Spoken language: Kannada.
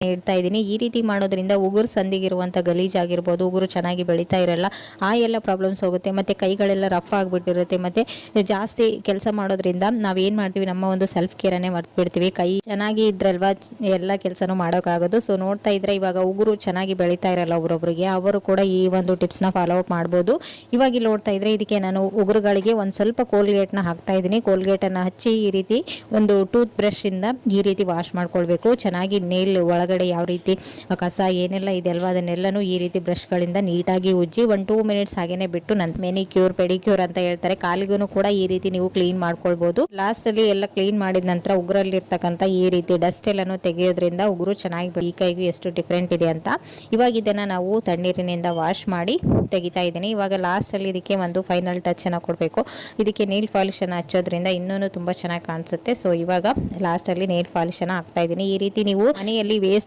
ಇಡ್ತಾ ಇದ್ದೀನಿ. ಈ ರೀತಿ ಮಾಡೋದ್ರಿಂದ ಉಗುರು ಸಂದಿಗಿರುವಂಥ ಗಲೀಜಾಗಿರ್ಬೋದು, ಉಗುರು ಚೆನ್ನಾಗಿ ಬೆಳೀತಾ ಇರಲ್ಲ, ಆ ಎಲ್ಲ ಪ್ರಾಬ್ಲಮ್ಸ್ ಹೋಗುತ್ತೆ. ಮತ್ತು ಕೈಗಳೆಲ್ಲ ರಫ್ ಆಗಿಬಿಟ್ಟಿರುತ್ತೆ. ಮತ್ತು ಜಾಸ್ತಿ ಕೆಲಸ ಮಾಡೋದ್ರಿಂದ ನಾವೇನು ಮಾಡ್ತೀವಿ, ನಮ್ಮ ಒಂದು ಸೆಲ್ಫ್ ಕೇರನ್ನೇ ಮರ್ತು ಬಿಡ್ತೀವಿ. ಕೈ ಚೆನ್ನಾಗಿ ಇದ್ರಲ್ವಾ ಎಲ್ಲ ಕೆಲಸನೂ ಮಾಡೋಕ್ಕಾಗೋದು. ಸೊ ನೋಡ್ತಾ ಇದ್ರೆ ಇವಾಗ ಉಗುರು ಚೆನ್ನಾಗಿ ಬೆಳೀತಾ ಇರಲ್ಲ ಒಬ್ರೊಬ್ರಿಗೆ, ಅವರು ಕೂಡ ಈ ಒಂದು ಟಿಪ್ಸ್ನ ಫಾಲೋ ಅಪ್ ಮಾಡ್ಬೋದು. ಇವಾಗ ಇಲ್ಲಿ ನೋಡ್ತಾ ಇದ್ರೆ ಇದಕ್ಕೆ ನಾನು ಉಗುರುಗಳಿಗೆ ಒಂದು ಸ್ವಲ್ಪ ಕೋಲ್ಗೇಟ್ನ ಹಾಕ್ತಾ ಇದ್ದೀನಿ. ಕೋಲ್ಗೇಟನ್ನು ಹಚ್ಚಿ ಈ ರೀತಿ ಒಂದು ಟೂತ್ ಬ್ರಷಿಂದ ಈ ರೀತಿ ವಾಶ್ ಮಾಡ್ಕೊಳ್ಬೇಕು. ಚೆನ್ನಾಗಿ ನೇಲ್ ಒಳಗಡೆ ಯಾವ ರೀತಿ ಕಸ ಏನೆಲ್ಲ ಇದೆ ಅಲ್ವಾ ಅದನ್ನೆಲ್ಲನೂ ಈ ರೀತಿ ಬ್ರಷ್ಗಳಿಂದ ನೀಟಾಗಿ ಉಜ್ಜಿ 1-2 ಮಿನಿಟ್ಸ್ ಹಾಗೇನೆ ಬಿಟ್ಟು ಮೆನಿಕ್ಯೂರ್ ಪೆಡಿಕ್ಯೂರ್ ಅಂತ ಹೇಳ್ತಾರೆ, ಕಾಲಿಗೂ ಕೂಡ ಈ ರೀತಿ ನೀವು ಕ್ಲೀನ್ ಮಾಡ್ಕೊಳ್ಬೋದು. ಲಾಸ್ಟ್ ಅಲ್ಲಿ ಎಲ್ಲ ಕ್ಲೀನ್ ಮಾಡಿದ ನಂತರ ಉಗುರಲ್ಲಿ ಇರ್ತಕ್ಕಂಥ ಈ ರೀತಿ ಡಸ್ಟ್ ಎಲ್ಲನೂ ತೆಗೆಯೋದ್ರಿಂದ ಉಗುರು ಚೆನ್ನಾಗಿ ಈ ಕೈಗೂ ಎಷ್ಟು ಡಿಫ್ರೆಂಟ್ ಇದೆ ಅಂತ. ಇವಾಗ ಇದನ್ನ ನಾವು ತಣ್ಣೀರಿನಿಂದ ವಾಶ್ ಮಾಡಿ ತೆಗಿತಾ ಇದ್ದೀನಿ. ಇವಾಗ ಲಾಸ್ಟ್ ಅಲ್ಲಿ ಇದಕ್ಕೆ ಒಂದು ಫೈನಲ್ ಟಚ್ ಅನ್ನ ಕೊಡಬೇಕು. ಇದಕ್ಕೆ ನೇಲ್ ಪಾಲಿಶ್ ಅನ್ನ ಹಚ್ಚೋದ್ರಿಂದ ಇನ್ನೂ ತುಂಬಾ ಚೆನ್ನಾಗಿ ಕಾಣಿಸುತ್ತೆ. ಸೊ ಇವಾಗ ಲಾಸ್ಟ್ ಅಲ್ಲಿ ನೇಲ್ ಪಾಲಿಶ್ ಅನ್ನ ಹಾಕ್ತಾ ಇದ್ದೀನಿ. ಈ ರೀತಿ ನೀವು ಮನೆಯಲ್ಲಿ ವೇಸ್ಟ್